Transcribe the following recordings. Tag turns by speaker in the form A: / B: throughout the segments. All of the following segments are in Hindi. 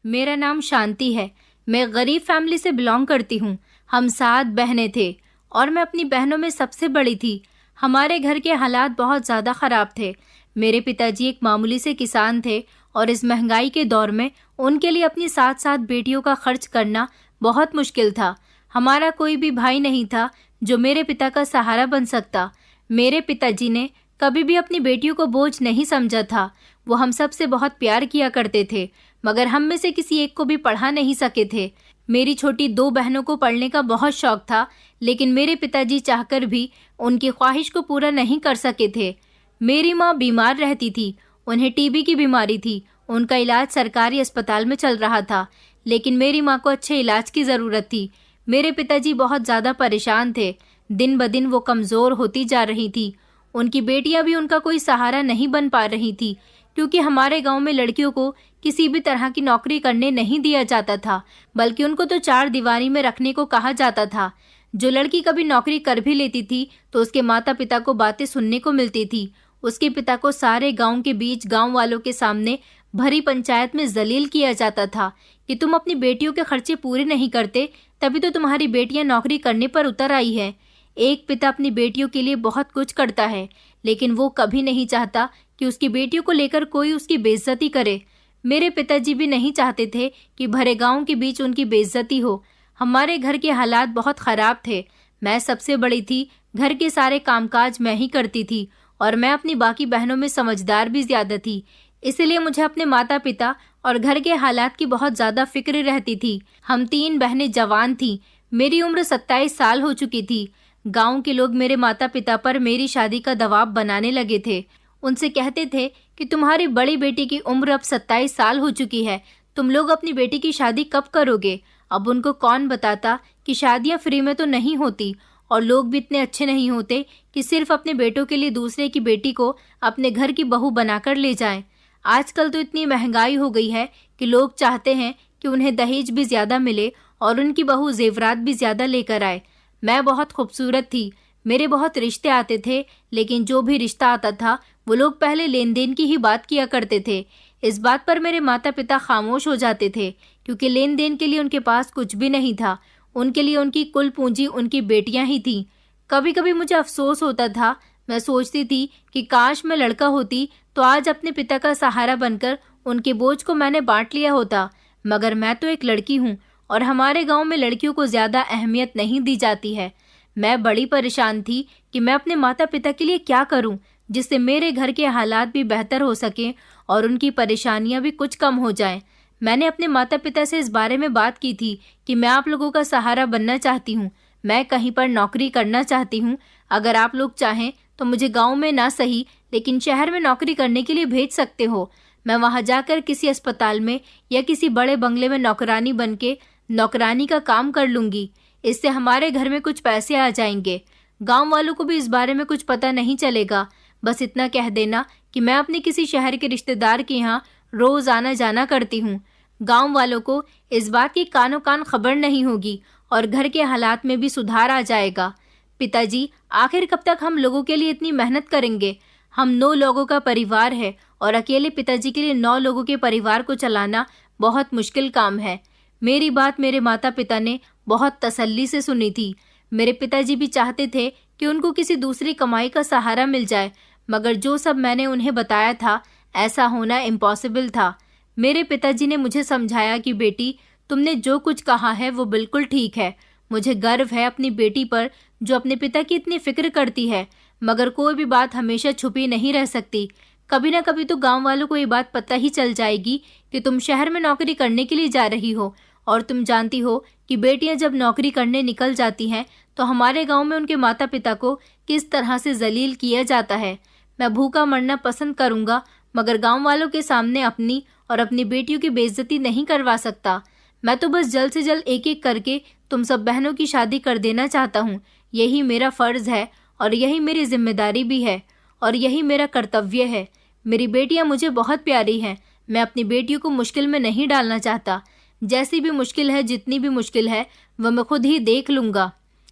A: मेरा नाम शांति है। मैं गरीब फैमिली से बिलोंग करती हूँ। हम 7 बहनें थे और मैं अपनी बहनों में सबसे बड़ी थी। हमारे घर के हालात बहुत ज़्यादा ख़राब थे। मेरे पिताजी एक मामूली से किसान थे और इस महंगाई के दौर में उनके लिए अपनी 7 बेटियों का खर्च करना बहुत मुश्किल था। हमारा कोई भी भाई नहीं था जो मेरे पिता का सहारा बन सकता। मेरे पिताजी ने कभी भी अपनी बेटियों को बोझ नहीं समझा था। वो हम सब से बहुत प्यार किया करते थे, मगर हम में से किसी एक को भी पढ़ा नहीं सके थे। मेरी छोटी 2 बहनों को पढ़ने का बहुत शौक था, लेकिन मेरे पिताजी चाहकर भी उनकी ख्वाहिश को पूरा नहीं कर सके थे। मेरी माँ बीमार रहती थी। उन्हें टीबी की बीमारी थी। उनका इलाज सरकारी अस्पताल में चल रहा था, लेकिन मेरी माँ को अच्छे इलाज की ज़रूरत थी। मेरे पिताजी बहुत ज़्यादा परेशान थे। दिन ब दिन वो कमज़ोर होती जा रही थी। उनकी बेटियां भी उनका कोई सहारा नहीं बन पा रही थी, क्योंकि हमारे गांव में लड़कियों को किसी भी तरह की नौकरी करने नहीं दिया जाता था, बल्कि उनको तो 4 दीवारी में रखने को कहा जाता था। जो लड़की कभी नौकरी कर भी लेती थी तो उसके माता पिता को बातें सुनने को मिलती थी। उसके पिता को सारे गांव के बीच गांव वालों के सामने भरी पंचायत में जलील किया जाता था कि तुम अपनी बेटियों के खर्चे पूरे नहीं करते, तभी तो तुम्हारी बेटियां नौकरी करने पर उतर आई है। एक पिता अपनी बेटियों के लिए बहुत कुछ करता है, लेकिन वो कभी नहीं चाहता कि उसकी बेटियों को लेकर कोई उसकी बेइज्जती करे। मेरे पिताजी भी नहीं चाहते थे कि भरे गांव के बीच उनकी बेइज्जती हो। हमारे घर के हालात बहुत ख़राब थे। मैं सबसे बड़ी थी। घर के सारे कामकाज मैं ही करती थी और मैं अपनी बाकी बहनों में समझदार भी ज़्यादा थी। इसलिए मुझे अपने माता पिता और घर के हालात की बहुत ज़्यादा फिक्र रहती थी। हम 3 बहनें जवान थीं। मेरी उम्र 27 साल हो चुकी थी। गांव के लोग मेरे माता पिता पर मेरी शादी का दबाव बनाने लगे थे। उनसे कहते थे कि तुम्हारी बड़ी बेटी की उम्र अब 27 साल हो चुकी है, तुम लोग अपनी बेटी की शादी कब करोगे। अब उनको कौन बताता कि शादियां फ्री में तो नहीं होती, और लोग भी इतने अच्छे नहीं होते कि सिर्फ अपने बेटों के लिए दूसरे की बेटी को अपने घर की बहू बनाकर ले जाएं। आजकल तो इतनी महंगाई हो गई है कि लोग चाहते हैं कि उन्हें दहेज भी ज़्यादा मिले और उनकी बहू जेवरात भी ज़्यादा लेकर आए। मैं बहुत खूबसूरत थी। मेरे बहुत रिश्ते आते थे, लेकिन जो भी रिश्ता आता था वो लोग पहले लेन देन की ही बात किया करते थे। इस बात पर मेरे माता पिता खामोश हो जाते थे, क्योंकि लेन देन के लिए उनके पास कुछ भी नहीं था। उनके लिए उनकी कुल पूंजी उनकी बेटियां ही थीं। कभी कभी मुझे अफसोस होता था। मैं सोचती थी कि काश मैं लड़का होती तो आज अपने पिता का सहारा बनकर उनके बोझ को मैंने बांट लिया होता, मगर मैं तो एक लड़की हूँ और हमारे गांव में लड़कियों को ज़्यादा अहमियत नहीं दी जाती है। मैं बड़ी परेशान थी कि मैं अपने माता पिता के लिए क्या करूं, जिससे मेरे घर के हालात भी बेहतर हो सकें और उनकी परेशानियां भी कुछ कम हो जाएं। मैंने अपने माता पिता से इस बारे में बात की थी कि मैं आप लोगों का सहारा बनना चाहती हूं। मैं कहीं पर नौकरी करना चाहती हूं। अगर आप लोग चाहें तो मुझे गाँव में ना सही, लेकिन शहर में नौकरी करने के लिए भेज सकते हो। मैं वहाँ जाकर किसी अस्पताल में या किसी बड़े बंगले में नौकरानी बन के नौकरानी का काम कर लूँगी। इससे हमारे घर में कुछ पैसे आ जाएंगे। गांव वालों को भी इस बारे में कुछ पता नहीं चलेगा। बस इतना कह देना कि मैं अपने किसी शहर के रिश्तेदार के यहाँ रोज़ आना जाना करती हूँ। गांव वालों को इस बात की कानो कान खबर नहीं होगी और घर के हालात में भी सुधार आ जाएगा। पिताजी, आखिर कब तक हम लोगों के लिए इतनी मेहनत करेंगे। हम 9 लोगों का परिवार है और अकेले पिताजी के लिए 9 लोगों के परिवार को चलाना बहुत मुश्किल काम है। मेरी बात मेरे माता पिता ने बहुत तसल्ली से सुनी थी। मेरे पिताजी भी चाहते थे कि उनको किसी दूसरी कमाई का सहारा मिल जाए, मगर जो सब मैंने उन्हें बताया था ऐसा होना इम्पॉसिबल था। मेरे पिताजी ने मुझे समझाया कि बेटी, तुमने जो कुछ कहा है वो बिल्कुल ठीक है। मुझे गर्व है अपनी बेटी पर जो अपने पिता की इतनी फिक्र करती है, मगर कोई भी बात हमेशा छुपी नहीं रह सकती। कभी ना कभी तो गांव वालों को ये बात पता ही चल जाएगी कि तुम शहर में नौकरी करने के लिए जा रही हो, और तुम जानती हो कि बेटियां जब नौकरी करने निकल जाती हैं तो हमारे गांव में उनके माता पिता को किस तरह से जलील किया जाता है। मैं भूखा मरना पसंद करूंगा, मगर गांव वालों के सामने अपनी और अपनी बेटियों की बेइज्जती नहीं करवा सकता। मैं तो बस जल्द से जल्द एक एक करके तुम सब बहनों की शादी कर देना चाहता हूँ। यही मेरा फ़र्ज़ है और यही मेरी जिम्मेदारी भी है और यही मेरा कर्तव्य है। मेरी बेटियाँ मुझे बहुत प्यारी हैं। मैं अपनी बेटियों को मुश्किल में नहीं डालना चाहता। जैसी भी मुश्किल है, जितनी भी मुश्किल है, वह मैं खुद ही देख लूँगा।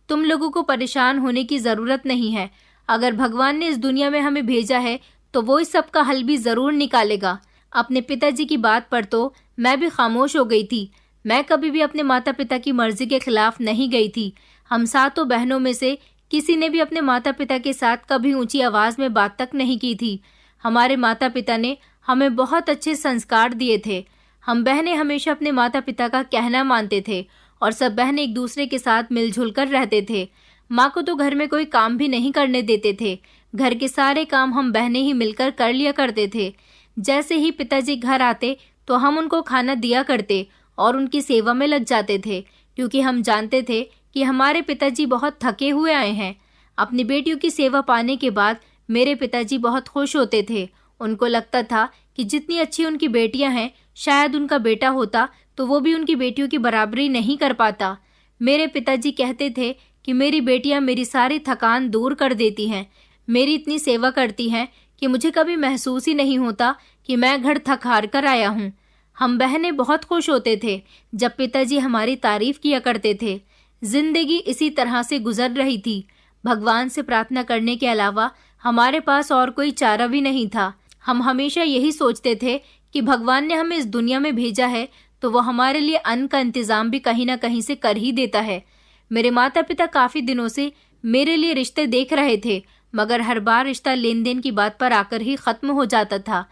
A: तुम लोगों को परेशान होने की ज़रूरत नहीं है। अगर भगवान ने इस दुनिया में हमें भेजा है तो वो इस सब का हल भी ज़रूर निकालेगा। अपने पिताजी की बात पर तो मैं भी खामोश हो गई थी। मैं कभी भी अपने माता पिता की मर्जी के खिलाफ नहीं गई थी। हम सातों बहनों में से किसी ने भी अपने माता पिता के साथ कभी ऊंची आवाज में बात तक नहीं की थी। हमारे माता पिता ने हमें बहुत अच्छे संस्कार दिए थे। हम बहनें हमेशा अपने माता पिता का कहना मानते थे और सब बहनें एक दूसरे के साथ मिलजुल कर रहते थे। माँ को तो घर में कोई काम भी नहीं करने देते थे। घर के सारे काम हम बहनें ही मिलकर कर लिया करते थे। जैसे ही पिताजी घर आते तो हम उनको खाना दिया करते और उनकी सेवा में लग जाते थे, क्योंकि हम जानते थे कि हमारे पिताजी बहुत थके हुए आए हैं। अपनी बेटियों की सेवा पाने के बाद मेरे पिताजी बहुत खुश होते थे। उनको लगता था कि जितनी अच्छी उनकी बेटियां हैं, शायद उनका बेटा होता तो वो भी उनकी बेटियों की बराबरी नहीं कर पाता। मेरे पिताजी कहते थे कि मेरी बेटियां मेरी सारी थकान दूर कर देती हैं, मेरी इतनी सेवा करती हैं कि मुझे कभी महसूस ही नहीं होता कि मैं घर थक हार कर आया हूँ। हम बहनें बहुत खुश होते थे जब पिताजी हमारी तारीफ किया करते थे। जिंदगी इसी तरह से गुजर रही थी। भगवान से प्रार्थना करने के अलावा हमारे पास और कोई चारा भी नहीं था। हम हमेशा यही सोचते थे कि भगवान ने हमें इस दुनिया में भेजा है तो वो हमारे लिए अन्न का इंतजाम भी कहीं ना कहीं से कर ही देता है। मेरे माता पिता काफी दिनों से मेरे लिए रिश्ते देख रहे थे, मगर हर बार रिश्ता लेन देन की बात पर आकर ही खत्म हो जाता था।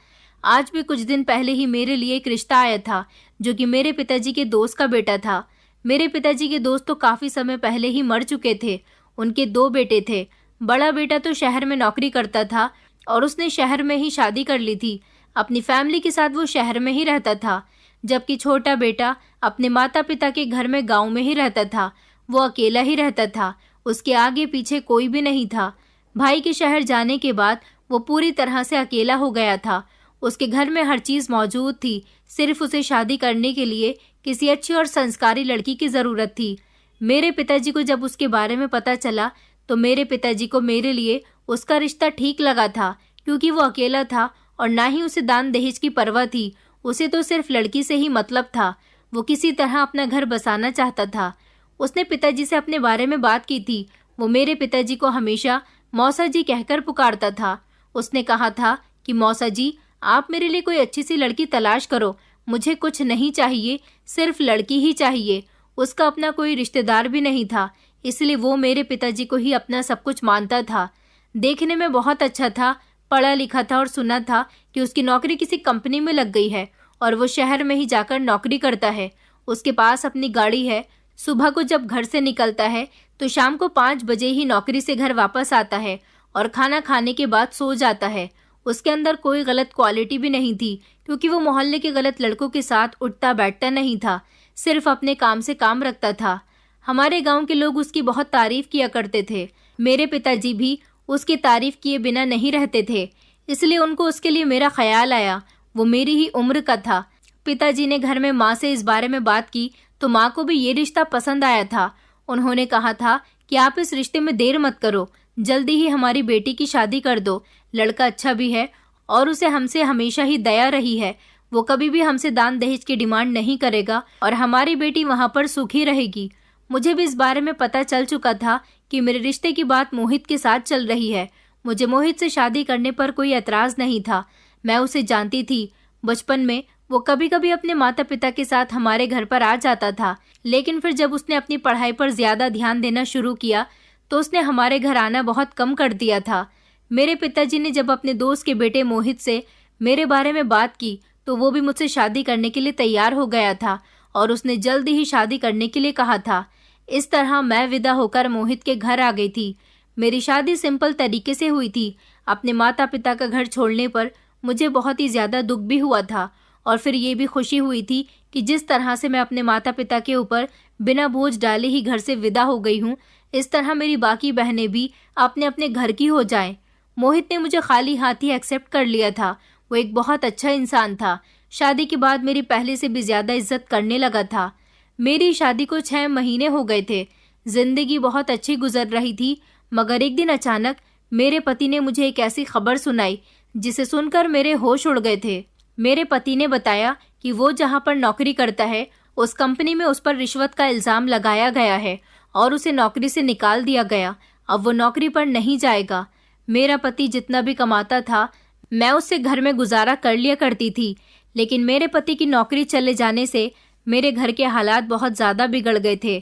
A: आज भी कुछ दिन पहले ही मेरे लिए एक रिश्ता आया था, जो कि मेरे पिताजी के दोस्त का बेटा था। मेरे पिताजी के दोस्त तो काफी समय पहले ही मर चुके थे। उनके दो बेटे थे। बड़ा बेटा तो शहर में नौकरी करता था और उसने शहर में ही शादी कर ली थी। अपनी फैमिली के साथ वो शहर में ही रहता था, जबकि छोटा बेटा अपने माता पिता के घर में गांव में ही रहता था। वो अकेला ही रहता था, उसके आगे पीछे कोई भी नहीं था। भाई के शहर जाने के बाद वो पूरी तरह से अकेला हो गया था। उसके घर में हर चीज मौजूद थी, सिर्फ उसे शादी करने के लिए किसी अच्छी और संस्कारी लड़की की जरूरत थी। मेरे पिताजी को जब उसके बारे में पता चला तो मेरे पिताजी को मेरे लिए उसका रिश्ता ठीक लगा था, क्योंकि वो अकेला था और ना ही उसे दान दहेज की परवाह थी। उसे तो सिर्फ लड़की से ही मतलब था। वो किसी तरह अपना घर बसाना चाहता था। उसने पिताजी से अपने बारे में बात की थी। वो मेरे पिताजी को हमेशा मौसा जी कहकर पुकारता था। उसने कहा था कि मौसा जी, आप मेरे लिए कोई अच्छी सी लड़की तलाश करो। मुझे कुछ नहीं चाहिए, सिर्फ लड़की ही चाहिए। उसका अपना कोई रिश्तेदार भी नहीं था, इसलिए वो मेरे पिताजी को ही अपना सब कुछ मानता था। देखने में बहुत अच्छा था, पढ़ा लिखा था और सुना था कि उसकी नौकरी किसी कंपनी में लग गई है और वो शहर में ही जाकर नौकरी करता है। उसके पास अपनी गाड़ी है। सुबह को जब घर से निकलता है तो शाम को 5 बजे ही नौकरी से घर वापस आता है और खाना खाने के बाद सो जाता है। उसके अंदर कोई गलत क्वालिटी भी नहीं थी, क्योंकि वो मोहल्ले के गलत लड़कों के साथ उठता बैठता नहीं था, सिर्फ अपने काम से काम रखता था। हमारे गांव के लोग उसकी बहुत तारीफ किया करते थे। मेरे पिताजी भी उसकी तारीफ किए बिना नहीं रहते थे, इसलिए उनको उसके लिए मेरा ख्याल आया। वो मेरी ही उम्र का था। पिताजी ने घर में माँ से इस बारे में बात की तो माँ को भी ये रिश्ता पसंद आया था। उन्होंने कहा था कि आप इस रिश्ते में देर मत करो, जल्दी ही हमारी बेटी की शादी कर दो। लड़का अच्छा भी है और उसे हमसे हमेशा ही दया रही है। वो कभी भी हमसे दान दहेज की डिमांड नहीं करेगा और हमारी बेटी वहाँ पर सुखी रहेगी। मुझे भी इस बारे में पता चल चुका था कि मेरे रिश्ते की बात मोहित के साथ चल रही है। मुझे मोहित से शादी करने पर कोई एतराज नहीं था। मैं उसे जानती थी। बचपन में वो कभी कभी अपने माता पिता के साथ हमारे घर पर आ जाता था, लेकिन फिर जब उसने अपनी पढ़ाई पर ज्यादा ध्यान देना शुरू किया तो उसने हमारे घर आना बहुत कम कर दिया था। मेरे पिताजी ने जब अपने दोस्त के बेटे मोहित से मेरे बारे में बात की तो वो भी मुझसे शादी करने के लिए तैयार हो गया था और उसने जल्दी ही शादी करने के लिए कहा था। इस तरह मैं विदा होकर मोहित के घर आ गई थी। मेरी शादी सिंपल तरीके से हुई थी। अपने माता पिता का घर छोड़ने पर मुझे बहुत ही ज्यादा दुख भी हुआ था और फिर ये भी खुशी हुई थी कि जिस तरह से मैं अपने माता पिता के ऊपर बिना बोझ डाले ही घर से विदा हो गई हूँ, इस तरह मेरी बाकी बहनें भी अपने अपने घर की हो जाएं। मोहित ने मुझे खाली हाथ ही एक्सेप्ट कर लिया था। वो एक बहुत अच्छा इंसान था। शादी के बाद मेरी पहले से भी ज्यादा इज्जत करने लगा था। मेरी शादी को 6 महीने हो गए थे। जिंदगी बहुत अच्छी गुजर रही थी, मगर एक दिन अचानक मेरे पति ने मुझे एक ऐसी खबर सुनाई जिसे सुनकर मेरे होश उड़ गए थे। मेरे पति ने बताया कि वो जहाँ पर नौकरी करता है उस कंपनी में उस पर रिश्वत का इल्जाम लगाया गया है और उसे नौकरी से निकाल दिया गया। अब वो नौकरी पर नहीं जाएगा। मेरा पति जितना भी कमाता था मैं उससे घर में गुजारा कर लिया करती थी, लेकिन मेरे पति की नौकरी चले जाने से मेरे घर के हालात बहुत ज़्यादा बिगड़ गए थे।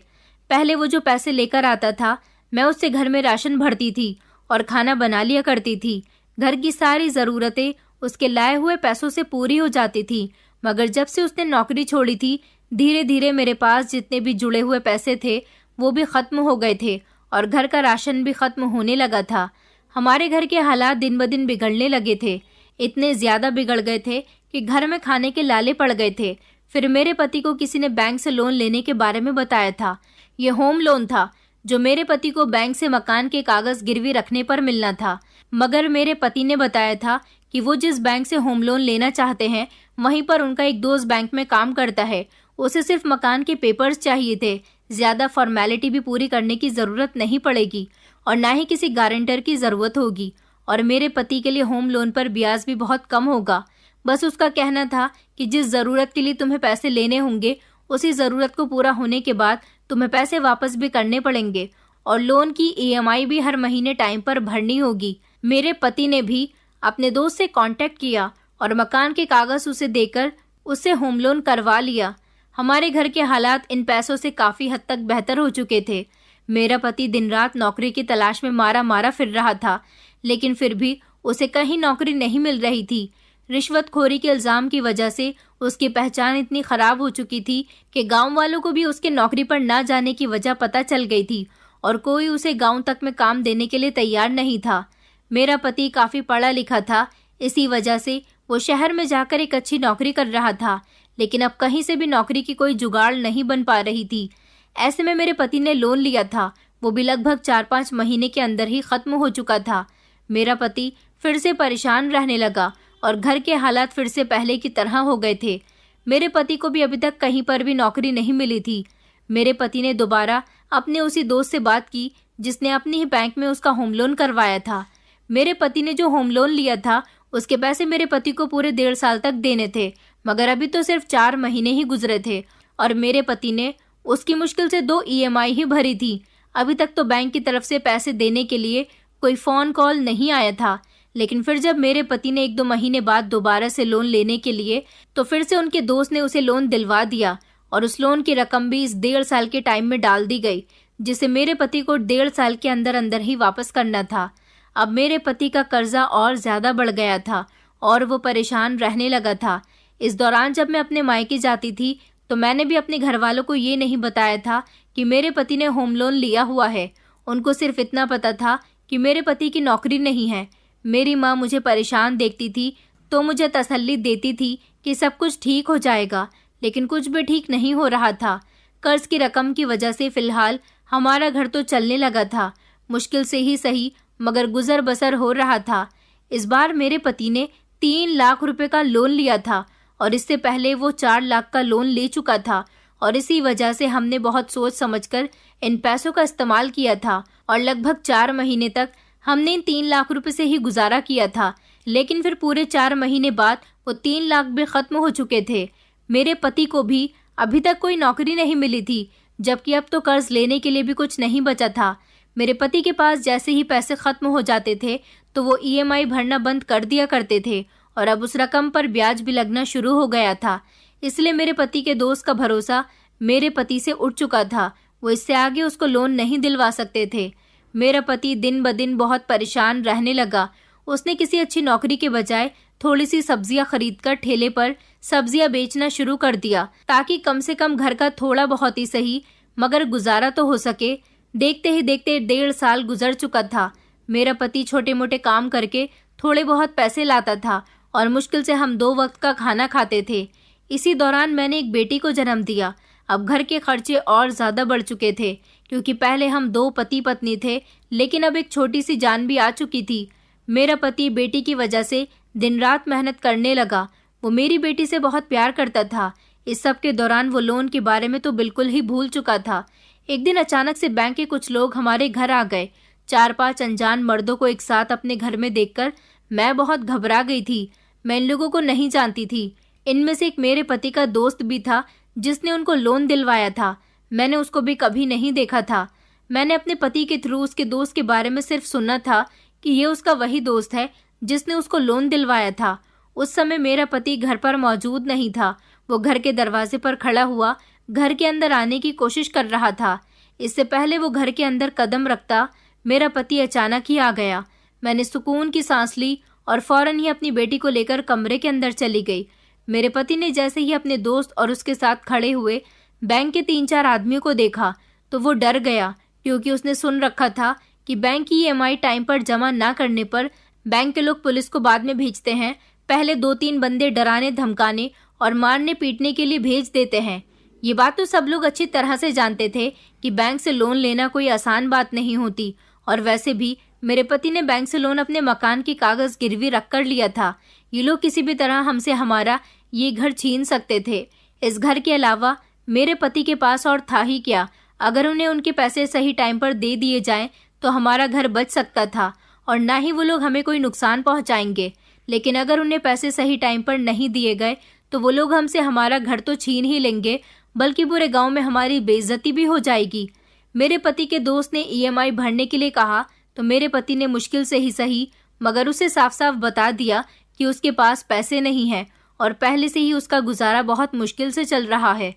A: पहले वो जो पैसे लेकर आता था, मैं उससे घर में राशन भरती थी और खाना बना लिया करती थी। घर की सारी ज़रूरतें उसके लाए हुए पैसों से पूरी हो जाती थी। मगर जब से उसने नौकरी छोड़ी थी, धीरे धीरे मेरे पास जितने भी जुड़े हुए पैसे थे वो भी ख़त्म हो गए थे और घर का राशन भी ख़त्म होने लगा था। हमारे घर के हालात दिन ब दिन बिगड़ने लगे थे। इतने ज़्यादा बिगड़ गए थे कि घर में खाने के लाले पड़ गए थे। फिर मेरे पति को किसी ने बैंक से लोन लेने के बारे में बताया था। ये होम लोन था जो मेरे पति को बैंक से मकान के कागज़ गिरवी रखने पर मिलना था। मगर मेरे पति ने बताया था कि वो जिस बैंक से होम लोन लेना चाहते हैं वहीं पर उनका एक दोस्त बैंक में काम करता है। उसे सिर्फ मकान के पेपर्स चाहिए थे, ज़्यादा फॉर्मेलिटी भी पूरी करने की ज़रूरत नहीं पड़ेगी और ना ही किसी गारंटर की ज़रूरत होगी। और मेरे पति के लिए होम लोन पर ब्याज भी बहुत कम होगा। बस उसका कहना था कि जिस ज़रूरत के लिए तुम्हें पैसे लेने होंगे उसी ज़रूरत को पूरा होने के बाद तुम्हें पैसे वापस भी करने पड़ेंगे और लोन की ईएमआई भी हर महीने टाइम पर भरनी होगी। मेरे पति ने भी अपने दोस्त से कांटेक्ट किया और मकान के कागज़ उसे देकर उससे होम लोन करवा लिया। हमारे घर के हालात इन पैसों से काफ़ी हद तक बेहतर हो चुके थे। मेरा पति दिन रात नौकरी की तलाश में मारा मारा फिर रहा था, लेकिन फिर भी उसे कहीं नौकरी नहीं मिल रही थी। रिश्वतखोरी के इल्ज़ाम की वजह से उसकी पहचान इतनी ख़राब हो चुकी थी कि गांव वालों को भी उसके नौकरी पर ना जाने की वजह पता चल गई थी और कोई उसे गांव तक में काम देने के लिए तैयार नहीं था। मेरा पति काफ़ी पढ़ा लिखा था, इसी वजह से वो शहर में जाकर एक अच्छी नौकरी कर रहा था, लेकिन अब कहीं से भी नौकरी की कोई जुगाड़ नहीं बन पा रही थी। ऐसे में मेरे पति ने लोन लिया था, वो भी लगभग 4-5 महीने के अंदर ही ख़त्म हो चुका था। मेरा पति फिर से परेशान रहने लगा और घर के हालात फिर से पहले की तरह हो गए थे। मेरे पति को भी अभी तक कहीं पर भी नौकरी नहीं मिली थी। मेरे पति ने दोबारा अपने उसी दोस्त से बात की जिसने अपनी ही बैंक में उसका होम लोन करवाया था। मेरे पति ने जो होम लोन लिया था उसके पैसे मेरे पति को पूरे 1.5 साल तक देने थे, मगर अभी तो सिर्फ 4 महीने ही गुजरे थे और मेरे पति ने उसकी मुश्किल से 2 ईएमआई ही भरी थी। अभी तक तो बैंक की तरफ से पैसे देने के लिए कोई फ़ोन कॉल नहीं आया था, लेकिन फिर जब मेरे पति ने 1-2 महीने बाद दोबारा से लोन लेने के लिए तो फिर से उनके दोस्त ने उसे लोन दिलवा दिया और उस लोन की रकम भी इस 1.5 साल के टाइम में डाल दी गई, जिसे मेरे पति को 1.5 साल के अंदर अंदर ही वापस करना था। अब मेरे पति का कर्जा और ज़्यादा बढ़ गया था और वो परेशान रहने लगा था। इस दौरान जब मैं अपने मायके जाती थी तो मैंने भी अपने घर वालों को ये नहीं बताया था कि मेरे पति ने होम लोन लिया हुआ है। उनको सिर्फ इतना पता था कि मेरे पति की नौकरी नहीं है। मेरी माँ मुझे परेशान देखती थी तो मुझे तसल्ली देती थी कि सब कुछ ठीक हो जाएगा, लेकिन कुछ भी ठीक नहीं हो रहा था। कर्ज की रकम की वजह से फ़िलहाल हमारा घर तो चलने लगा था, मुश्किल से ही सही मगर गुजर बसर हो रहा था। इस बार मेरे पति ने 3 लाख रुपए का लोन लिया था और इससे पहले वो 4 लाख का लोन ले चुका था और इसी वजह से हमने बहुत सोच समझकर इन पैसों का इस्तेमाल किया था और लगभग 4 महीने तक हमने इन 3 लाख रुपए से ही गुजारा किया था। लेकिन फिर पूरे 4 महीने बाद वो 3 लाख भी ख़त्म हो चुके थे। मेरे पति को भी अभी तक कोई नौकरी नहीं मिली थी, जबकि अब तो कर्ज लेने के लिए भी कुछ नहीं बचा था। मेरे पति के पास जैसे ही पैसे ख़त्म हो जाते थे तो वो ईएमआई भरना बंद कर दिया करते थे और अब उस रकम पर ब्याज भी लगना शुरू हो गया था। इसलिए मेरे पति के दोस्त का भरोसा मेरे पति से उठ चुका था। वो इससे आगे उसको लोन नहीं दिलवा सकते थे। मेरा पति दिन ब दिन बहुत परेशान रहने लगा। उसने किसी अच्छी नौकरी के बजाय थोड़ी सी सब्जियां खरीदकर ठेले पर सब्जियां बेचना शुरू कर दिया, ताकि कम से कम घर का थोड़ा बहुत ही सही मगर गुजारा तो हो सके। देखते ही देखते 1.5 साल गुजर चुका था। मेरा पति छोटे मोटे काम करके थोड़े बहुत पैसे लाता था और मुश्किल से हम 2 वक्त का खाना खाते थे। इसी दौरान मैंने एक बेटी को जन्म दिया। अब घर के खर्चे और ज़्यादा बढ़ चुके थे, क्योंकि पहले हम 2 पति पत्नी थे, लेकिन अब एक छोटी सी जान भी आ चुकी थी। मेरा पति बेटी की वजह से दिन रात मेहनत करने लगा। वो मेरी बेटी से बहुत प्यार करता था। इस सब के दौरान वो लोन के बारे में तो बिल्कुल ही भूल चुका था। एक दिन अचानक से बैंक के कुछ लोग हमारे घर आ गए। 4-5 अनजान मर्दों को एक साथ अपने घर में देखकर मैं बहुत घबरा गई थी। मैं इन लोगों को नहीं जानती थी। इनमें से एक मेरे पति का दोस्त भी था जिसने उनको लोन दिलवाया था। मैंने उसको भी कभी नहीं देखा था। मैंने अपने पति के थ्रू उसके दोस्त के बारे में सिर्फ सुना था कि ये उसका वही दोस्त है जिसने उसको लोन दिलवाया था। उस समय मेरा पति घर पर मौजूद नहीं था। वो घर के दरवाजे पर खड़ा हुआ घर के अंदर आने की कोशिश कर रहा था। इससे पहले वो घर के अंदर कदम रखता, मेरा पति अचानक ही आ गया। मैंने सुकून की सांस ली और फौरन ही अपनी बेटी को लेकर कमरे के अंदर चली गई। मेरे पति ने जैसे ही अपने दोस्त और उसके साथ खड़े हुए बैंक के 3-4 आदमियों को देखा तो वो डर गया, क्योंकि उसने सुन रखा था कि बैंक की EMI टाइम पर जमा ना करने पर बैंक के लोग पुलिस को बाद में भेजते हैं। पहले 2-3 बंदे डराने धमकाने और मारने पीटने के लिए भेज देते हैं। ये बात तो सब लोग अच्छी तरह से जानते थे कि बैंक से लोन लेना कोई आसान बात नहीं होती, और वैसे भी मेरे पति ने बैंक से लोन अपने मकान की कागज गिरवी रख कर लिया था। ये लोग किसी भी तरह हमसे हमारा ये घर छीन सकते थे। इस घर के अलावा मेरे पति के पास और था ही क्या। अगर उन्हें उनके पैसे सही टाइम पर दे दिए जाएं तो हमारा घर बच सकता था और ना ही वो लोग हमें कोई नुकसान पहुंचाएंगे। लेकिन अगर उन्हें पैसे सही टाइम पर नहीं दिए गए तो वो लोग हमसे हमारा घर तो छीन ही लेंगे, बल्कि पूरे गांव में हमारी बेइज्जती भी हो जाएगी। मेरे पति के दोस्त ने EMI भरने के लिए कहा तो मेरे पति ने मुश्किल से ही सही मगर उसे साफ साफ बता दिया कि उसके पास पैसे नहीं हैं और पहले से ही उसका गुजारा बहुत मुश्किल से चल रहा है।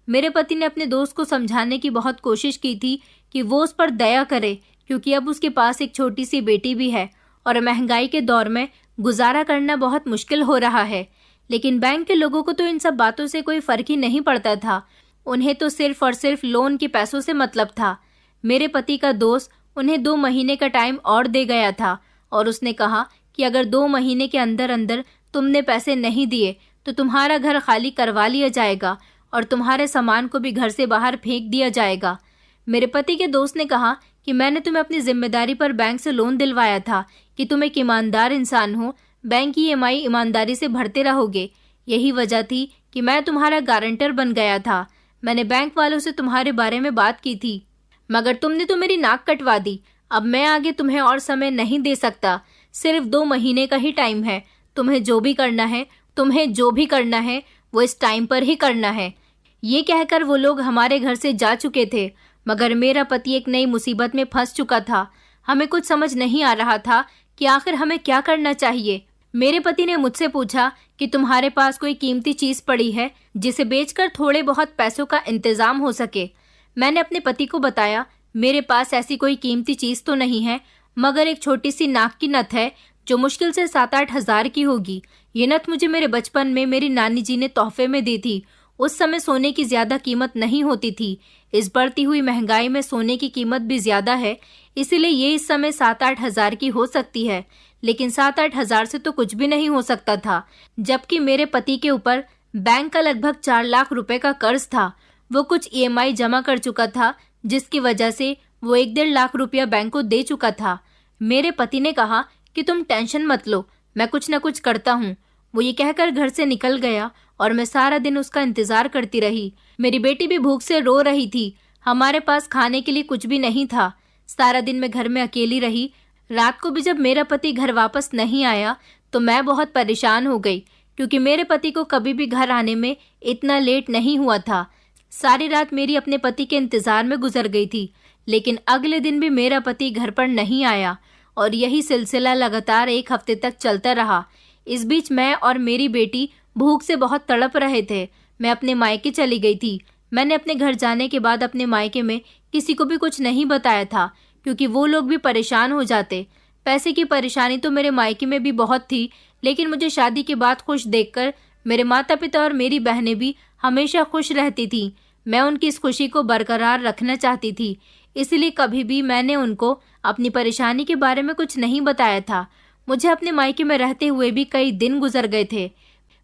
A: मेरे पति ने अपने दोस्त को समझाने की बहुत कोशिश की थी कि वो उस पर दया करे, क्योंकि अब उसके पास एक छोटी सी बेटी भी है और महंगाई के दौर में गुजारा करना बहुत मुश्किल हो रहा है। लेकिन बैंक के लोगों को तो इन सब बातों से कोई फर्क ही नहीं पड़ता था। उन्हें तो सिर्फ और सिर्फ लोन के पैसों से मतलब था। मेरे पति का दोस्त उन्हें 2 महीने का टाइम और दे गया था और उसने कहा कि अगर 2 महीने के अंदर अंदर तुमने पैसे नहीं दिए तो तुम्हारा घर खाली करवा लिया जाएगा और तुम्हारे सामान को भी घर से बाहर फेंक दिया जाएगा। मेरे पति के दोस्त ने कहा कि मैंने तुम्हें अपनी जिम्मेदारी पर बैंक से लोन दिलवाया था कि तुम एक ईमानदार इंसान हो, बैंक की EMI ईमानदारी से भरते रहोगे। यही वजह थी कि मैं तुम्हारा गारंटर बन गया था। मैंने बैंक वालों से तुम्हारे बारे में बात की थी, मगर तुमने तो मेरी नाक कटवा दी। अब मैं आगे तुम्हें और समय नहीं दे सकता। सिर्फ 2 महीने का ही टाइम है। तुम्हें जो भी करना है वो इस टाइम पर ही करना है। ये कहकर वो लोग हमारे घर से जा चुके थे, मगर मेरा पति एक नई मुसीबत में फंस चुका था। हमें कुछ समझ नहीं आ रहा था कि आखिर हमें क्या करना चाहिए। मेरे पति ने मुझसे पूछा कि तुम्हारे पास कोई कीमती चीज पड़ी है जिसे बेचकर थोड़े बहुत पैसों का इंतजाम हो सके। मैंने अपने पति को बताया, मेरे पास ऐसी कोई कीमती चीज तो नहीं है, मगर एक छोटी सी नाक की नथ है जो मुश्किल से 7-8 हज़ार की होगी। ये नथ मुझे मेरे बचपन में मेरी नानी जी ने तोहफे में दी थी। उस समय सोने की ज्यादा कीमत नहीं होती थी। इस बढ़ती हुई महंगाई में सोने की कीमत भी ज्यादा है, इसीलिए ये इस समय 7-8 हज़ार की हो सकती है। लेकिन 7-8 हज़ार से तो कुछ भी नहीं हो सकता था, जबकि मेरे पति के ऊपर बैंक का लगभग 4 लाख रुपए का कर्ज था। वो कुछ EMI जमा कर चुका था, जिसकी वजह से वो 1-1.5 लाख रुपया बैंक को दे चुका था। मेरे पति ने कहा कि तुम टेंशन मत लो, मैं कुछ न कुछ करता हूँ। वो ये कहकर घर से निकल गया और मैं सारा दिन उसका इंतजार करती रही। मेरी बेटी भी भूख से रो रही थी। हमारे पास खाने के लिए कुछ भी नहीं था। सारा दिन मैं घर में अकेली रही। रात को भी जब मेरा पति घर वापस नहीं आया तो मैं बहुत परेशान हो गई, क्योंकि मेरे पति को कभी भी घर आने में इतना लेट नहीं हुआ था। सारी रात मेरी अपने पति के इंतजार में गुजर गई थी, लेकिन अगले दिन भी मेरा पति घर पर नहीं आया और यही सिलसिला लगातार 1 हफ्ते तक चलता रहा। इस बीच मैं और मेरी बेटी भूख से बहुत तड़प रहे थे। मैं अपने मायके चली गई थी। मैंने अपने घर जाने के बाद अपने मायके में किसी को भी कुछ नहीं बताया था, क्योंकि वो लोग भी परेशान हो जाते। पैसे की परेशानी तो मेरे मायके में भी बहुत थी, लेकिन मुझे शादी के बाद खुश देखकर मेरे माता पिता और मेरी बहनें भी हमेशा खुश रहती थी। मैं उनकी इस खुशी को बरकरार रखना चाहती थी, इसलिए कभी भी मैंने उनको अपनी परेशानी के बारे में कुछ नहीं बताया था। मुझे अपने मायके में रहते हुए भी कई दिन गुजर गए थे।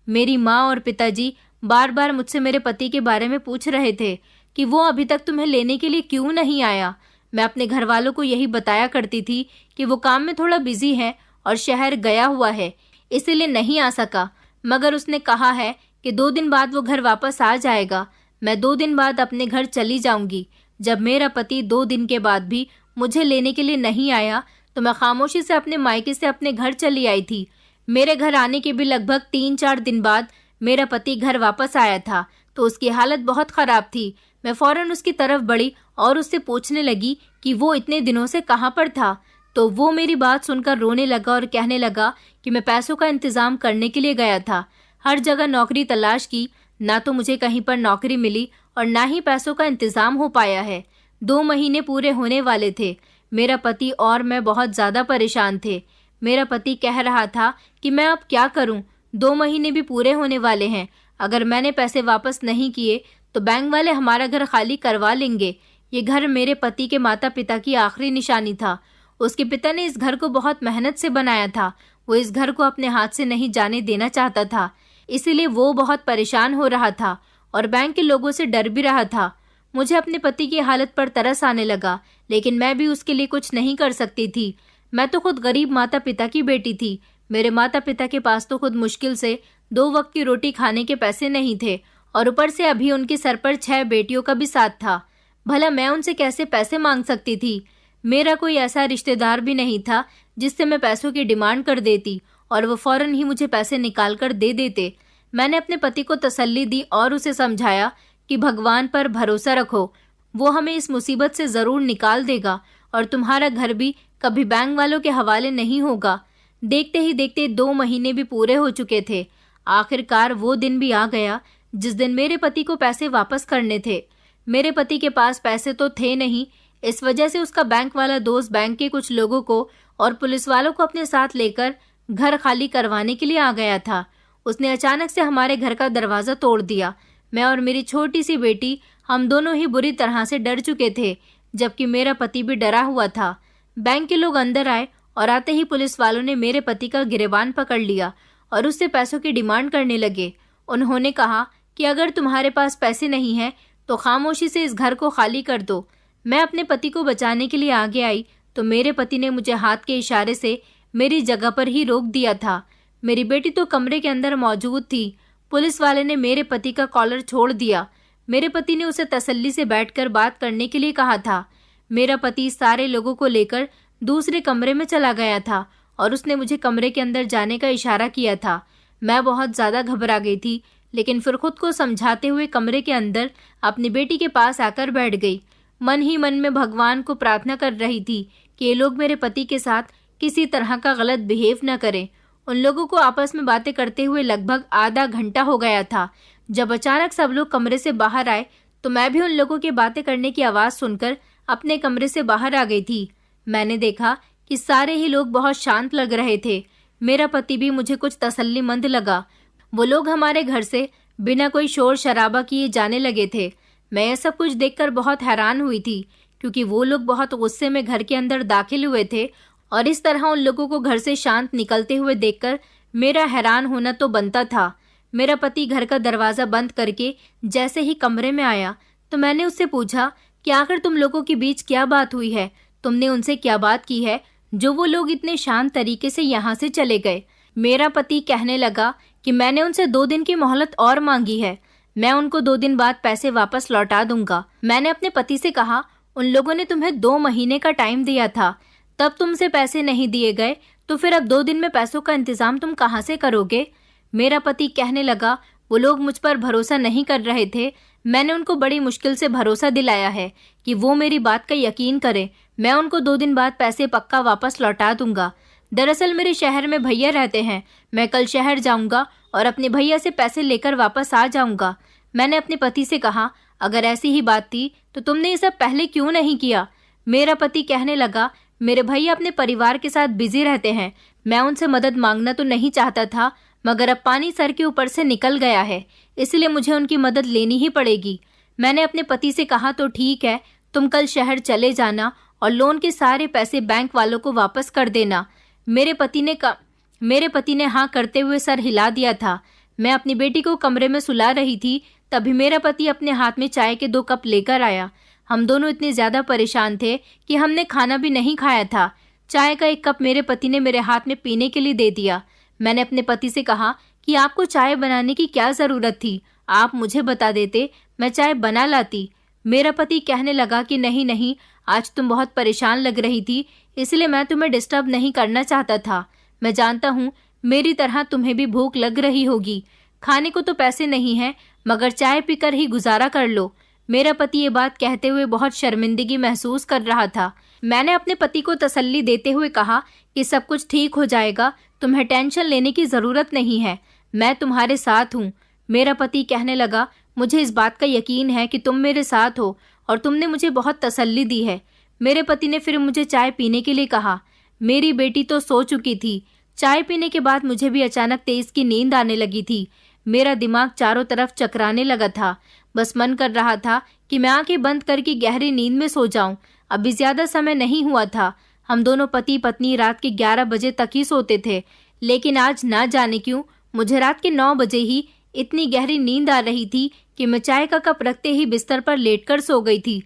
A: मेरी माँ और पिताजी बार बार मुझसे मेरे पति के बारे में पूछ रहे थे कि वो अभी तक तुम्हें लेने के लिए क्यों नहीं आया। मैं अपने घर वालों को यही बताया करती थी कि वो काम में थोड़ा बिजी है और शहर गया हुआ है, इसीलिए नहीं आ सका। मगर उसने कहा है कि 2 दिन बाद वो घर वापस आ जाएगा। मैं 2 दिन बाद अपने घर चली जाऊंगी। जब मेरा पति 2 दिन के बाद भी मुझे लेने के लिए नहीं आया तो मैं खामोशी से अपने मायके से अपने घर चली आई थी। मेरे घर आने के भी लगभग 3-4 दिन बाद मेरा पति घर वापस आया था तो उसकी हालत बहुत खराब थी। मैं फौरन उसकी तरफ बढ़ी और उससे पूछने लगी कि वो इतने दिनों से कहाँ पर था। तो वो मेरी बात सुनकर रोने लगा और कहने लगा कि मैं पैसों का इंतजाम करने के लिए गया था। हर जगह नौकरी तलाश की, ना तो मुझे कहीं पर नौकरी मिली और ना ही पैसों का इंतजाम हो पाया है। 2 महीने पूरे होने वाले थे। मेरा पति और मैं बहुत ज़्यादा परेशान थे। मेरा पति कह रहा था कि मैं अब क्या करूं, 2 महीने भी पूरे होने वाले हैं। अगर मैंने पैसे वापस नहीं किए तो बैंक वाले हमारा घर खाली करवा लेंगे। ये घर मेरे पति के माता पिता की आखिरी निशानी था। उसके पिता ने इस घर को बहुत मेहनत से बनाया था। वो इस घर को अपने हाथ से नहीं जाने देना चाहता था, इसीलिए वो बहुत परेशान हो रहा था और बैंक के लोगों से डर भी रहा था। मुझे अपने पति की हालत पर तरस आने लगा, लेकिन मैं भी उसके लिए कुछ नहीं कर सकती थी। मैं तो खुद गरीब माता पिता की बेटी थी। मेरे माता पिता के पास तो खुद मुश्किल से 2 वक्त की रोटी खाने के पैसे नहीं थे और ऊपर से अभी उनके सर पर 6 बेटियों का भी साथ था। भला मैं उनसे कैसे पैसे मांग सकती थी? मेरा कोई ऐसा रिश्तेदार भी नहीं था जिससे मैं पैसों की डिमांड कर देती और वो फौरन ही मुझे पैसे निकाल कर दे देते। मैंने अपने पति को तसल्ली दी और उसे समझाया कि भगवान पर भरोसा रखो, वो हमें इस मुसीबत से ज़रूर निकाल देगा और तुम्हारा घर भी कभी बैंक वालों के हवाले नहीं होगा। देखते ही देखते 2 महीने भी पूरे हो चुके थे। आखिरकार वो दिन भी आ गया जिस दिन मेरे पति को पैसे वापस करने थे। मेरे पति के पास पैसे तो थे नहीं, इस वजह से उसका बैंक वाला दोस्त बैंक के कुछ लोगों को और पुलिस वालों को अपने साथ लेकर घर खाली करवाने के लिए आ गया था। उसने अचानक से हमारे घर का दरवाज़ा तोड़ दिया। मैं और मेरी छोटी सी बेटी, हम दोनों ही बुरी तरह से डर चुके थे, जबकि मेरा पति भी डरा हुआ था। बैंक के लोग अंदर आए और आते ही पुलिस वालों ने मेरे पति का गिरबान पकड़ लिया और उससे पैसों की डिमांड करने लगे। उन्होंने कहा कि अगर तुम्हारे पास पैसे नहीं हैं तो खामोशी से इस घर को खाली कर दो। मैं अपने पति को बचाने के लिए आगे आई तो मेरे पति ने मुझे हाथ के इशारे से मेरी जगह पर ही रोक दिया था। मेरी बेटी तो कमरे के अंदर मौजूद थी। पुलिस वाले ने मेरे पति का कॉलर छोड़ दिया। मेरे पति ने उसे तसल्ली से बैठकर बात करने के लिए कहा था। मेरा पति सारे लोगों को लेकर दूसरे कमरे में चला गया था और उसने मुझे कमरे के अंदर जाने का इशारा किया था। मैं बहुत ज़्यादा घबरा गई थी, लेकिन फिर खुद को समझाते हुए कमरे के अंदर अपनी बेटी के पास आकर बैठ गई। मन ही मन में भगवान को प्रार्थना कर रही थी कि ये लोग मेरे पति के साथ किसी तरह का गलत बिहेव न करें। उन लोगों को आपस में बातें करते हुए लगभग आधा घंटा हो गया था। जब अचानक सब लोग कमरे से बाहर आए तो मैं भी उन लोगों की बातें करने की आवाज़ सुनकर अपने कमरे से बाहर आ गई थी। मैंने देखा कि सारे ही लोग बहुत शांत लग रहे थे। मेरा पति भी मुझे कुछ तसल्लीमंद लगा। वो लोग हमारे घर से बिना कोई शोर शराबा किए जाने लगे थे। मैं यह सब कुछ देखकर बहुत हैरान हुई थी, क्योंकि वो लोग बहुत गुस्से में घर के अंदर दाखिल हुए थे और इस तरह उन लोगों को घर से शांत निकलते हुए देखकर मेरा हैरान होना तो बनता था। मेरा पति घर का दरवाज़ा बंद करके जैसे ही कमरे में आया तो मैंने उससे पूछा कि आखिर तुम लोगों के बीच क्या बात हुई है, तुमने उनसे क्या बात की है जो वो लोग इतने शांत तरीके से यहाँ से चले गए। मेरा पति कहने लगा कि मैंने उनसे 2 दिन की मोहलत और मांगी है, मैं उनको 2 दिन बाद पैसे वापस लौटा दूंगा। मैंने अपने पति से कहा, उन लोगों ने तुम्हें 2 महीने का टाइम दिया था, तब तुमसे पैसे नहीं दिए गए तो फिर अब 2 दिन में पैसों का इंतजाम तुम कहाँ से करोगे? मेरा पति कहने लगा, वो लोग मुझ पर भरोसा नहीं कर रहे थे। मैंने उनको बड़ी मुश्किल से भरोसा दिलाया है कि वो मेरी बात का यकीन करें। मैं उनको 2 दिन बाद पैसे पक्का वापस लौटा दूंगा। दरअसल मेरे शहर में भैया रहते हैं। मैं कल शहर जाऊंगा और अपने भैया से पैसे लेकर वापस आ जाऊंगा। मैंने अपने पति से कहा, अगर ऐसी ही बात थी तो तुमने ये सब पहले क्यों नहीं किया? मेरा पति कहने लगा, मेरे भैया अपने परिवार के साथ बिजी रहते हैं। मैं उनसे मदद मांगना तो नहीं चाहता था, मगर अब पानी सर के ऊपर से निकल गया है, इसलिए मुझे उनकी मदद लेनी ही पड़ेगी। मैंने अपने पति से कहा, तो ठीक है, तुम कल शहर चले जाना और लोन के सारे पैसे बैंक वालों को वापस कर देना। मेरे पति ने हाँ करते हुए सर हिला दिया था। मैं अपनी बेटी को कमरे में सुला रही थी, तभी मेरा पति अपने हाथ में चाय के 2 कप लेकर आया। हम दोनों इतने ज़्यादा परेशान थे कि हमने खाना भी नहीं खाया था। चाय का 1 कप मेरे पति ने मेरे हाथ में पीने के लिए दे दिया। मैंने अपने पति से कहा कि आपको चाय बनाने की क्या ज़रूरत थी, आप मुझे बता देते, मैं चाय बना लाती। मेरा पति कहने लगा कि नहीं नहीं, आज तुम बहुत परेशान लग रही थी, इसलिए मैं तुम्हें डिस्टर्ब नहीं करना चाहता था। मैं जानता हूँ मेरी तरह तुम्हें भी भूख लग रही होगी। खाने को तो पैसे नहीं हैं, मगर चाय पीकर ही गुजारा कर लो। मेरा पति ये बात कहते हुए बहुत शर्मिंदगी महसूस कर रहा था। मैंने अपने पति को तसल्ली देते हुए कहा कि सब कुछ ठीक हो जाएगा, तुम्हें टेंशन लेने की ज़रूरत नहीं है, मैं तुम्हारे साथ हूँ। मेरा पति कहने लगा, मुझे इस बात का यकीन है कि तुम मेरे साथ हो और तुमने मुझे बहुत तसल्ली दी है। मेरे पति ने फिर मुझे चाय पीने के लिए कहा। मेरी बेटी तो सो चुकी थी। चाय पीने के बाद मुझे भी अचानक तेज की नींद आने लगी थी। मेरा दिमाग चारों तरफ चकराने लगा था। बस मन कर रहा था कि मैं आंखें बंद करके गहरी नींद में सो जाऊं। अभी ज्यादा समय नहीं हुआ था। हम दोनों पति पत्नी रात के 11 बजे तक ही सोते थे, लेकिन आज ना जाने क्यों मुझे रात के 9 बजे ही इतनी गहरी नींद आ रही थी कि मैं चाय का कप रखते ही बिस्तर पर लेटकर सो गई थी।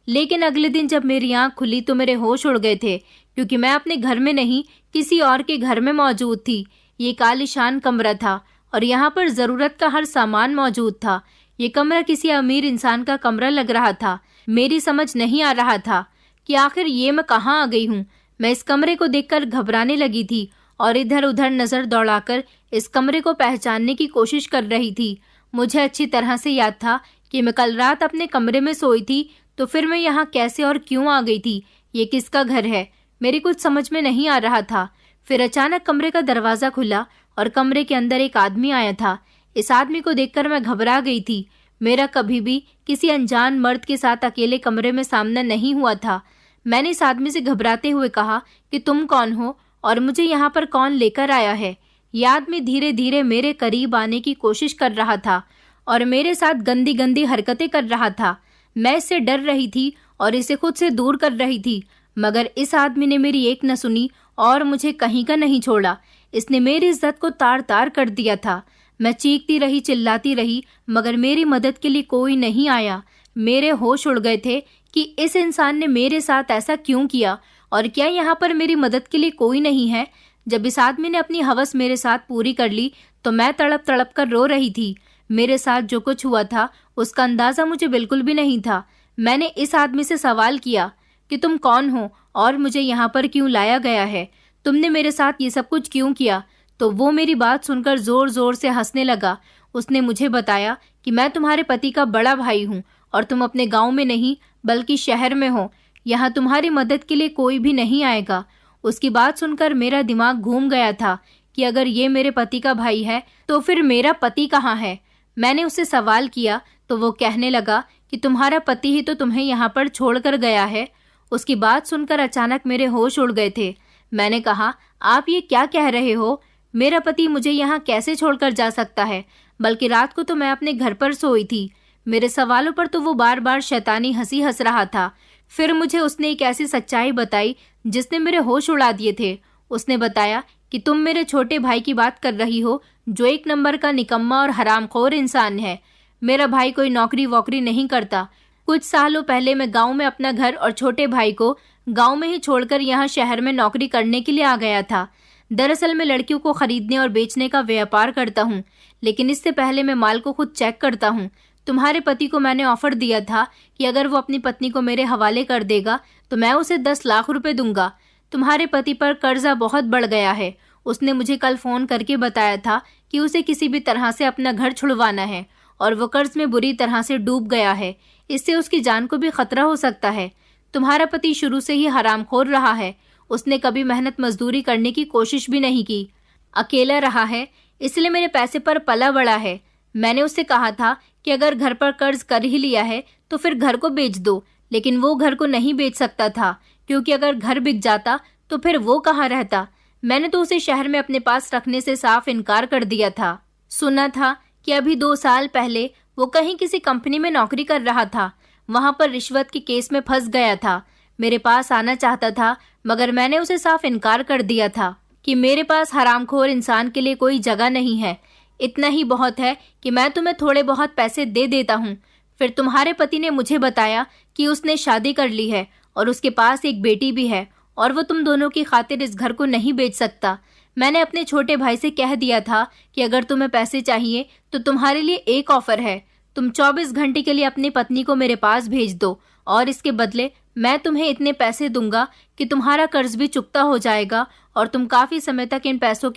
A: लेकिन अगले दिन जब मेरी आंख खुली तो मेरे होश उड़ गए थे, क्योंकि मैं अपने घर में नहीं किसी और के घर में मौजूद थी। ये कालीशान कमरा था और यहाँ पर ज़रूरत का हर सामान मौजूद था। ये कमरा किसी अमीर इंसान का कमरा लग रहा था। मेरी समझ नहीं आ रहा था कि आखिर ये मैं कहाँ आ गई हूँ। मैं इस कमरे को देखकर घबराने लगी थी और इधर उधर नज़र दौड़ाकर इस कमरे को पहचानने की कोशिश कर रही थी। मुझे अच्छी तरह से याद था कि मैं कल रात अपने कमरे में सोई थी, तो फिर मैं यहाँ कैसे और क्यों आ गई थी? ये किसका घर है? मेरी कुछ समझ में नहीं आ रहा था। फिर अचानक कमरे का दरवाज़ा खुला और कमरे के अंदर एक आदमी आया था। इस आदमी को देखकर मैं घबरा गई थी। मेरा कभी भी किसी अनजान मर्द के साथ अकेले कमरे में सामना नहीं हुआ था। मैंने इस आदमी से घबराते हुए कहा कि तुम कौन हो और मुझे यहाँ पर कौन लेकर आया है? यह आदमी धीरे धीरे मेरे करीब आने की कोशिश कर रहा था और मेरे साथ गंदी गंदी हरकतें कर रहा था। मैं इससे डर रही थी और इसे खुद से दूर कर रही थी, मगर इस आदमी ने मेरी एक न सुनी और मुझे कहीं का नहीं छोड़ा। इसने मेरी इज्जत को तार तार कर दिया था। मैं चीखती रही, चिल्लाती रही, मगर मेरी मदद के लिए कोई नहीं आया। मेरे होश उड़ गए थे कि इस इंसान ने मेरे साथ ऐसा क्यों किया और क्या यहाँ पर मेरी मदद के लिए कोई नहीं है। जब इस आदमी ने अपनी हवस मेरे साथ पूरी कर ली तो मैं तड़प तड़प कर रो रही थी। मेरे साथ जो कुछ हुआ था उसका अंदाज़ा मुझे बिल्कुल भी नहीं था। मैंने इस आदमी से सवाल किया कि तुम कौन हो और मुझे यहाँ पर क्यों लाया गया है? तुमने मेरे साथ ये सब कुछ क्यों किया? तो वो मेरी बात सुनकर ज़ोर ज़ोर से हंसने लगा। उसने मुझे बताया कि मैं तुम्हारे पति का बड़ा भाई हूँ और तुम अपने गांव में नहीं बल्कि शहर में हो। यहाँ तुम्हारी मदद के लिए कोई भी नहीं आएगा। उसकी बात सुनकर मेरा दिमाग घूम गया था कि अगर ये मेरे पति का भाई है तो फिर मेरा पति कहाँ है? मैंने उससे सवाल किया तो वो कहने लगा कि तुम्हारा पति ही तो तुम्हें यहाँ पर छोड़कर गया है। उसकी बात सुनकर अचानक मेरे होश उड़ गए थे। मैंने कहा, आप ये क्या कह रहे हो? मेरा पति मुझे यहाँ कैसे छोड़कर जा सकता है? बल्कि रात को तो मैं अपने घर पर सोई थी। मेरे सवालों पर तो वो बार बार शैतानी हंसी हंस रहा था। फिर मुझे उसने एक ऐसी सच्चाई बताई जिसने मेरे होश उड़ा दिए थे। उसने बताया कि तुम मेरे छोटे भाई की बात कर रही हो, जो एक नंबर का निकम्मा और हरामखोर इंसान है। मेरा भाई कोई नौकरी वोकरी नहीं करता। कुछ सालों पहले मैं गांव में अपना घर और छोटे भाई को गांव में ही छोड़कर यहाँ शहर में नौकरी करने के लिए आ गया था। दरअसल मैं लड़कियों को खरीदने और बेचने का व्यापार करता हूँ, लेकिन इससे पहले मैं माल को खुद चेक करता हूँ। तुम्हारे पति को मैंने ऑफर दिया था कि अगर वो अपनी पत्नी को मेरे हवाले कर देगा तो मैं उसे 10 लाख रुपए दूंगा। तुम्हारे पति पर कर्जा बहुत बढ़ गया है। उसने मुझे कल फोन करके बताया था कि उसे किसी भी तरह से अपना घर छुड़वाना है और वो कर्ज में बुरी तरह से डूब गया है। इससे उसकी जान को भी खतरा हो सकता है। तुम्हारा पति शुरू से ही हरामखोर रहा है। उसने कभी मेहनत मजदूरी करने की कोशिश भी नहीं की। अकेला रहा है, इसलिए मेरे पैसे पर पला बड़ा है। मैंने उससे कहा था कि अगर घर पर कर्ज कर ही लिया है तो फिर घर को बेच दो, लेकिन वो घर को नहीं बेच सकता था, क्योंकि अगर घर बिक जाता तो फिर वो कहाँ रहता। मैंने तो उसे शहर में अपने पास रखने से साफ इनकार कर दिया था। सुना था कि अभी 2 साल पहले वो कहीं किसी कंपनी में नौकरी कर रहा था। वहां पर रिश्वत के केस में फंस गया था। मेरे पास आना चाहता था, मगर मैंने उसे साफ इनकार कर दिया था कि मेरे पास हरामखोर इंसान के लिए कोई जगह नहीं है। इतना ही बहुत है कि मैं तुम्हें थोड़े बहुत पैसे दे देता हूँ। फिर तुम्हारे पति ने मुझे बताया कि उसने शादी कर ली है और उसके पास एक बेटी भी है और वो तुम दोनों की खातिर इस घर को नहीं बेच सकता। मैंने अपने छोटे भाई से कह दिया था कि अगर तुम्हें पैसे चाहिए तो तुम्हारे लिए एक ऑफर है। तुम 24 घंटे के लिए अपनी पत्नी को मेरे पास भेज दो और इसके बदले मैं तुम्हें इतने पैसे दूंगा कि तुम्हारा कर्ज भी चुकता हो जाएगा और तुम काफ़ी समय तक इन पैसों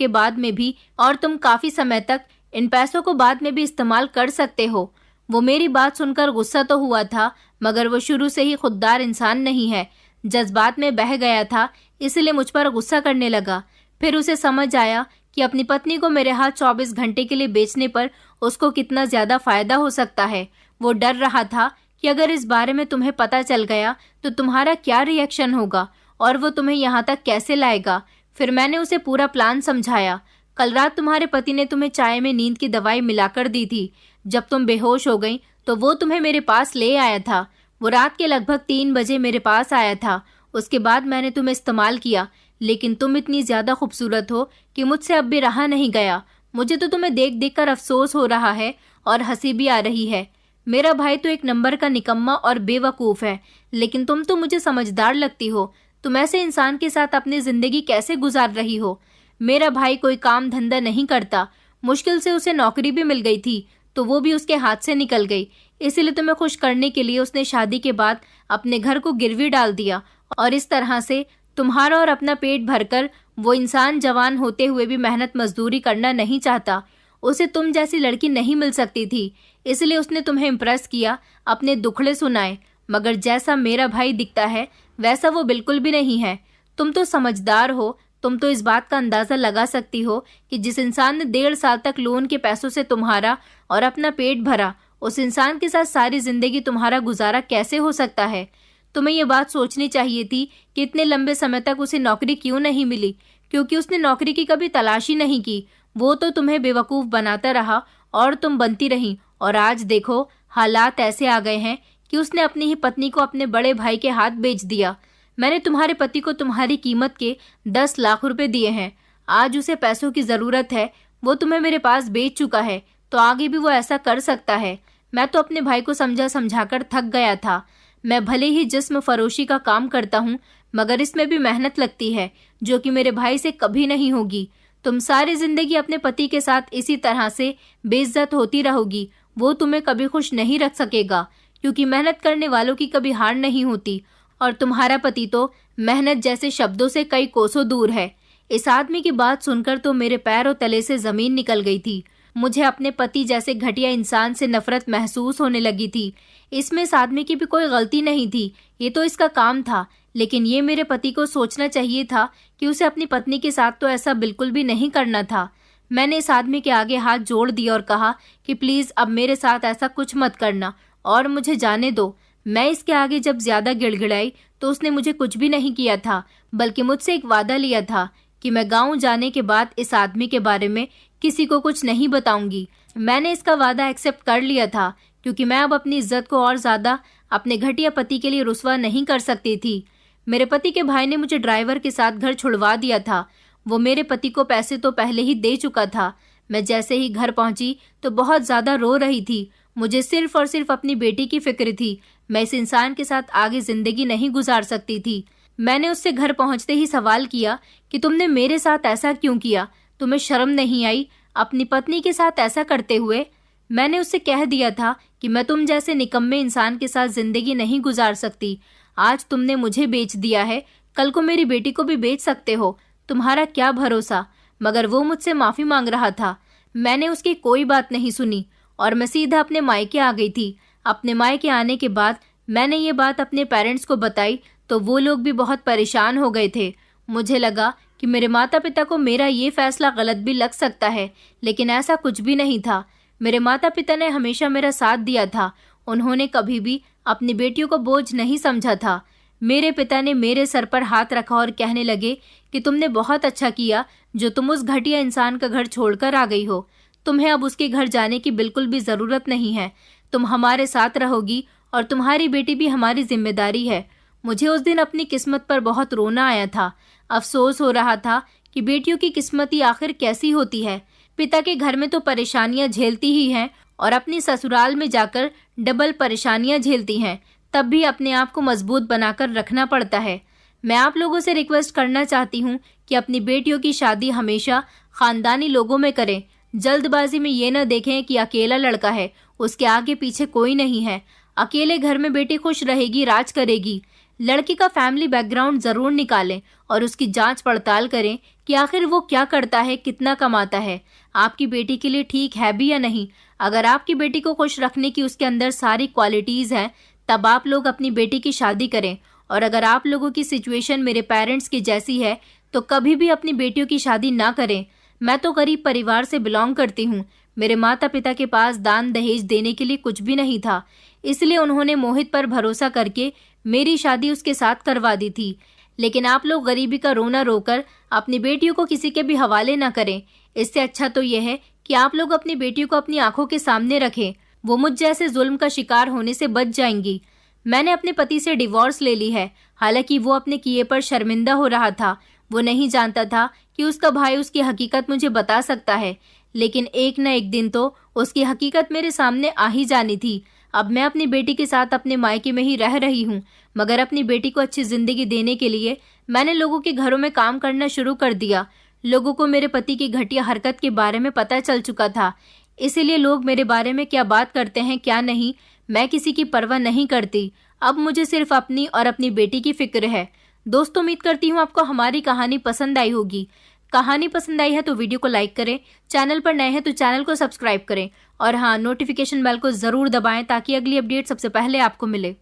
A: को बाद में भी इस्तेमाल कर सकते हो। वो मेरी बात सुनकर गुस्सा तो हुआ था, मगर वो शुरू से ही खुददार इंसान नहीं है। जज्बात में बह गया था, इसलिए मुझ पर गुस्सा करने लगा। फिर उसे समझ आया कि अपनी पत्नी को मेरे हाथ 24 घंटे के लिए बेचने पर उसको कितना ज्यादा फायदा हो सकता है। वो डर रहा था कि अगर इस बारे में तुम्हें पता चल गया तो तुम्हारा क्या रिएक्शन होगा और वो तुम्हें यहाँ तक कैसे लाएगा। फिर मैंने उसे पूरा प्लान समझाया। कल रात तुम्हारे पति ने तुम्हें चाय में नींद की दवाई मिलाकर दी थी। जब तुम बेहोश हो गई तो वो तुम्हें मेरे पास ले आया था। वो रात के लगभग 3 बजे मेरे पास आया था। उसके बाद मैंने तुम्हें इस्तेमाल किया, लेकिन तुम इतनी ज्यादा खूबसूरत हो कि मुझसे अब भी रहा नहीं गया। मुझे तो तुम्हें देख देख कर अफसोस हो रहा है और हंसी भी आ रही है। मेरा भाई तो एक नंबर का निकम्मा और बेवकूफ है, लेकिन तुम तो मुझे समझदार लगती हो। तुम ऐसे इंसान के साथ अपनी जिंदगी कैसे गुजार रही हो? मेरा भाई कोई काम धंधा नहीं करता। मुश्किल से उसे नौकरी भी मिल गई थी, तो वो भी उसके हाथ से निकल गई। इसीलिए तुम्हें खुश करने के लिए उसने शादी के बाद अपने घर को गिरवी डाल दिया और इस तरह से तुम्हारा और अपना पेट भरकर वो इंसान जवान होते हुए भी मेहनत मजदूरी करना नहीं चाहता। उसे तुम जैसी लड़की नहीं मिल सकती थी, इसलिए उसने तुम्हें इम्प्रेस किया, अपने दुखड़े सुनाए। मगर जैसा मेरा भाई दिखता है वैसा वो बिल्कुल भी नहीं है। तुम तो समझदार हो, तुम तो इस बात का अंदाजा लगा सकती हो कि जिस इंसान ने 1.5 साल तक लोन के पैसों से तुम्हारा और अपना पेट भरा, उस इंसान के साथ सारी जिंदगी तुम्हारा गुजारा कैसे हो सकता है। तुम्हें ये बात सोचनी चाहिए थी कि इतने लंबे समय तक उसे नौकरी क्यों नहीं मिली, क्योंकि उसने नौकरी की कभी तलाश ही नहीं की। वो तो तुम्हें बेवकूफ़ बनाता रहा और तुम बनती रही, और आज देखो हालात ऐसे आ गए हैं कि उसने अपनी ही पत्नी को अपने बड़े भाई के हाथ बेच दिया। मैंने तुम्हारे पति को तुम्हारी कीमत के 10 लाख रुपए दिए हैं। आज उसे पैसों की ज़रूरत है, वो तुम्हें मेरे पास बेच चुका है, तो आगे भी वो ऐसा कर सकता है। मैं तो अपने भाई को समझा समझाकर थक गया था। मैं भले ही जिस्म फरोशी का काम करता हूँ, मगर इसमें भी मेहनत लगती है, जो कि मेरे भाई से कभी नहीं होगी। तुम सारी जिंदगी अपने पति के साथ इसी तरह से बेइज्जत होती रहोगी। वो तुम्हें कभी खुश नहीं रख सकेगा, क्योंकि मेहनत करने वालों की कभी हार नहीं होती, और तुम्हारा पति तो मेहनत जैसे शब्दों से कई कोसों दूर है। इस आदमी की बात सुनकर तो मेरे पैरों तले से जमीन निकल गई थी। मुझे अपने पति जैसे घटिया इंसान से नफरत महसूस होने लगी थी। इसमें इस आदमी की भी कोई गलती नहीं थी, ये तो इसका काम था। लेकिन ये मेरे पति को सोचना चाहिए था कि उसे अपनी पत्नी के साथ तो ऐसा बिल्कुल भी नहीं करना था। मैंने इस आदमी के आगे हाथ जोड़ दिया और कहा कि प्लीज अब मेरे साथ ऐसा कुछ मत करना और मुझे जाने दो। मैं इसके आगे जब ज्यादा गिड़गिड़ाई तो उसने मुझे कुछ भी नहीं किया था, बल्कि मुझसे एक वादा लिया था कि मैं गाँव जाने के बाद इस आदमी के बारे में किसी को कुछ नहीं बताऊंगी। मैंने इसका वादा एक्सेप्ट कर लिया था, क्योंकि मैं अब अपनी इज्जत को और ज्यादा अपने घटिया पति के लिए रुस्वा नहीं कर सकती थी। मेरे पति के भाई ने मुझे ड्राइवर के साथ घर छुड़वा दिया था। वो मेरे पति को पैसे तो पहले ही दे चुका था। मैं जैसे ही घर पहुंची तो बहुत ज्यादा रो रही थी। मुझे सिर्फ और सिर्फ अपनी बेटी की फिक्र थी। मैं इस इंसान के साथ आगे जिंदगी नहीं गुजार सकती थी। मैंने उससे घर पहुंचते ही सवाल किया कि तुमने मेरे साथ ऐसा क्यों किया? तुम्हें शर्म नहीं आई अपनी पत्नी के साथ ऐसा करते हुए? मैंने उससे कह दिया था कि मैं तुम जैसे निकम्मे इंसान के साथ जिंदगी नहीं गुजार सकती। आज तुमने मुझे बेच दिया है, कल को मेरी बेटी को भी बेच सकते हो। तुम्हारा क्या भरोसा? मगर वो मुझसे माफी मांग रहा था। मैंने उसकी कोई बात नहीं सुनी और मैं सीधा अपने मायके आ गई थी। अपने मायके आने के बाद मैंने ये बात अपने पेरेंट्स को बताई तो वो लोग भी बहुत परेशान हो गए थे। मुझे लगा कि मेरे माता पिता को मेरा ये फैसला गलत भी लग सकता है, लेकिन ऐसा कुछ भी नहीं था। मेरे माता पिता ने हमेशा मेरा साथ दिया था। उन्होंने कभी भी अपनी बेटियों को बोझ नहीं समझा था। मेरे पिता ने मेरे सर पर हाथ रखा और कहने लगे कि तुमने बहुत अच्छा किया जो तुम उस घटिया इंसान का घर छोड़कर आ गई हो। तुम्हें अब उसके घर जाने की बिल्कुल भी जरूरत नहीं है। तुम हमारे साथ रहोगी और तुम्हारी बेटी भी हमारी जिम्मेदारी है। मुझे उस दिन अपनी किस्मत पर बहुत रोना आया था। अफसोस हो रहा था कि बेटियों की किस्मत ही आखिर कैसी होती है। पिता के घर में तो परेशानियां झेलती ही हैं और अपनी ससुराल में जाकर डबल परेशानियां झेलती हैं। तब भी अपने आप को मजबूत बनाकर रखना पड़ता है। मैं आप लोगों से रिक्वेस्ट करना चाहती हूँ कि अपनी बेटियों की शादी हमेशा खानदानी लोगों में करें। जल्दबाजी में ये न देखें कि अकेला लड़का है, उसके आगे पीछे कोई नहीं है। अकेले घर में बेटी खुश रहेगी, राज करेगी। लड़की का फैमिली बैकग्राउंड जरूर निकालें और उसकी जांच पड़ताल करें कि आखिर वो क्या करता है, कितना कमाता है, आपकी बेटी के लिए ठीक है भी या नहीं। अगर आपकी बेटी को खुश रखने की उसके अंदर सारी क्वालिटीज हैं, तब आप लोग अपनी बेटी की शादी करें और अगर आप लोगों की सिचुएशन मेरे पेरेंट्स की जैसी है तो कभी भी अपनी बेटियों की शादी ना करें। मैं तो गरीब परिवार से बिलोंग करती हूँ। मेरे माता पिता के पास दान दहेज देने के लिए कुछ भी नहीं था, इसलिए उन्होंने मोहित पर भरोसा करके मेरी शादी उसके साथ करवा दी थी। लेकिन आप लोग गरीबी का रोना रोकर अपनी बेटियों को किसी के भी हवाले ना करें। इससे अच्छा तो यह है कि आप लोग अपनी बेटियों को अपनी आंखों के सामने रखें। वो मुझ जैसे जुल्म का शिकार होने से बच जाएंगी। मैंने अपने पति से डिवोर्स ले ली है। हालांकि वो अपने किए पर शर्मिंदा हो रहा था। वो नहीं जानता था कि उसका भाई उसकी हकीकत मुझे बता सकता है, लेकिन एक न एक दिन तो उसकी हकीकत मेरे सामने आ ही जानी थी। अब मैं अपनी बेटी के साथ अपने मायके में ही रह रही हूँ, मगर अपनी बेटी को अच्छी जिंदगी देने के लिए मैंने लोगों के घरों में काम करना शुरू कर दिया। लोगों को मेरे पति की घटिया हरकत के बारे में पता चल चुका था, इसीलिए लोग मेरे बारे में क्या बात करते हैं क्या नहीं, मैं किसी की परवाह नहीं करती। अब मुझे सिर्फ अपनी और अपनी बेटी की फिक्र है। दोस्तों, उम्मीद करती हूँ आपको हमारी कहानी पसंद आई होगी। कहानी पसंद आई है तो वीडियो को लाइक करें, चैनल पर नए हैं तो चैनल को सब्सक्राइब करें और हाँ, नोटिफिकेशन बेल को जरूर दबाएं ताकि अगली अपडेट सबसे पहले आपको मिले।